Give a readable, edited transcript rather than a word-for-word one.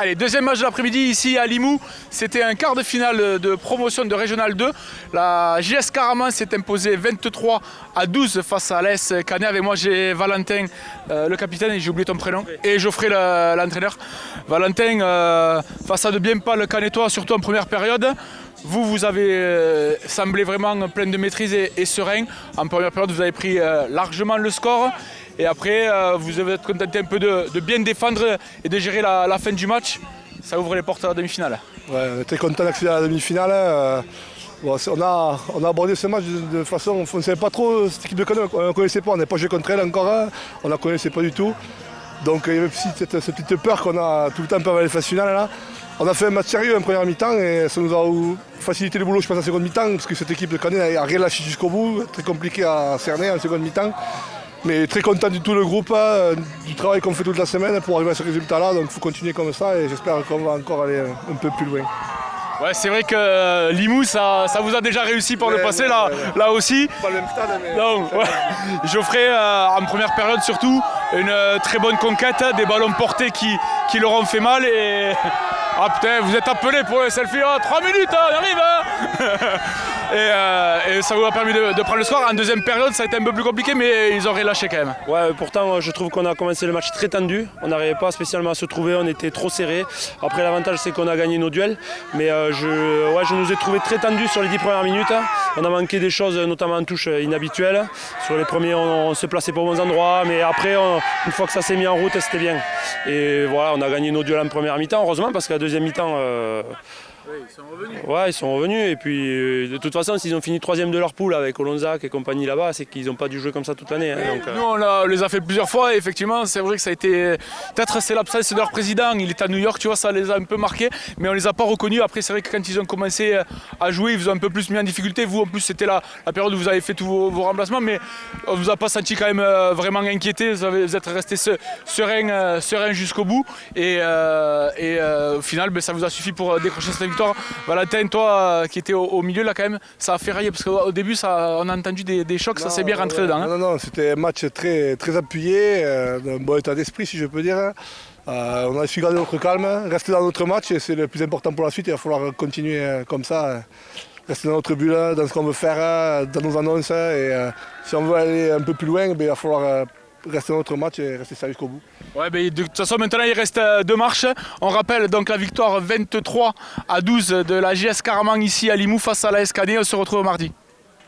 Allez, deuxième match de l'après-midi ici à Limoux. C'était un quart de finale de promotion de Régional 2. La JS Caraman s'est imposée 23-12 face à l'AS Canet. Avec moi, j'ai Valentin, le capitaine, et j'ai oublié ton prénom, et Geoffrey, l'entraîneur. Valentin, face à de bien pâles Canetois, surtout en première période. Vous avez semblé vraiment plein de maîtrise et serein. En première période, vous avez pris largement le score. Et après, vous avez été contenté un peu de bien défendre et de gérer la fin du match. Ça ouvre les portes à la demi-finale. Ouais, on était content d'accéder à la demi-finale. Bon, on a abordé ce match de façon, on ne savait pas trop cette équipe de Canet, on ne connaissait pas, on n'est pas joué contre elle encore, on ne la connaissait pas du tout. Donc il y avait aussi cette petite peur qu'on a tout le temps avant les phases finales là. On a fait un match sérieux en première mi-temps et ça nous a facilité le boulot je pense en seconde mi-temps parce que cette équipe de Canet n'a rien lâché jusqu'au bout, très compliqué à cerner en seconde mi-temps. Mais très content du tout le groupe, du travail qu'on fait toute la semaine pour arriver à ce résultat-là. Donc il faut continuer comme ça et j'espère qu'on va encore aller un peu plus loin. Ouais, c'est vrai que Limoux, ça vous a déjà réussi par le passé, là aussi. Pas le même stade, mais... Donc, ouais. Geoffrey, en première période surtout, une très bonne conquête, des ballons portés qui leur ont fait mal. Et... Ah putain, vous êtes appelé pour le selfie, 3 minutes, on arrive et ça vous a permis de prendre le score. En deuxième période, ça a été un peu plus compliqué, mais ils ont relâché quand même. Ouais, pourtant, je trouve qu'on a commencé le match très tendu. On n'arrivait pas spécialement à se trouver, on était trop serrés. Après, l'avantage, c'est qu'on a gagné nos duels. Mais je nous ai trouvé très tendus sur les 10 premières minutes. On a manqué des choses, notamment en touche inhabituelles. Sur les premiers, on se plaçait pas aux bons endroits. Mais après, une fois que ça s'est mis en route, c'était bien. Et voilà, on a gagné nos duels en première mi-temps, heureusement, parce qu'à la deuxième mi-temps... Oui, ils sont revenus. Ouais, ils sont revenus et puis de toute façon, s'ils ont fini 3e de leur poule avec Olonzac et compagnie là-bas, c'est qu'ils n'ont pas dû jouer comme ça toute l'année. Nous, on les a fait plusieurs fois et effectivement, c'est vrai que ça a été. Peut-être c'est l'absence de leur président, il est à New York, tu vois, ça les a un peu marqués, mais on les a pas reconnus. Après, c'est vrai que quand ils ont commencé à jouer, ils vous ont un peu plus mis en difficulté. Vous, en plus, c'était la période où vous avez fait tous vos remplacements, mais on vous a pas senti quand même vraiment inquiété. Vous êtes resté serein jusqu'au bout et au final, ça vous a suffi pour décrocher cette victoire. Valentin, toi qui étais au milieu là quand même, ça a fait railler parce qu'au début on a entendu des chocs, ça s'est bien rentré dedans. Hein. Non, c'était un match très, très appuyé, d'un bon état d'esprit si je peux dire. On a su garder notre calme, rester dans notre match et c'est le plus important pour la suite. Il va falloir continuer comme ça, rester dans notre bulle, dans ce qu'on veut faire, dans nos annonces. Et si on veut aller un peu plus loin, il va falloir rester dans notre match et rester sérieux jusqu'au bout. Ouais, de toute façon maintenant il reste 2 marches. On rappelle donc la victoire 23-12 de la JS Caraman ici à Limoux face à l'AS Canet. On se retrouve mardi.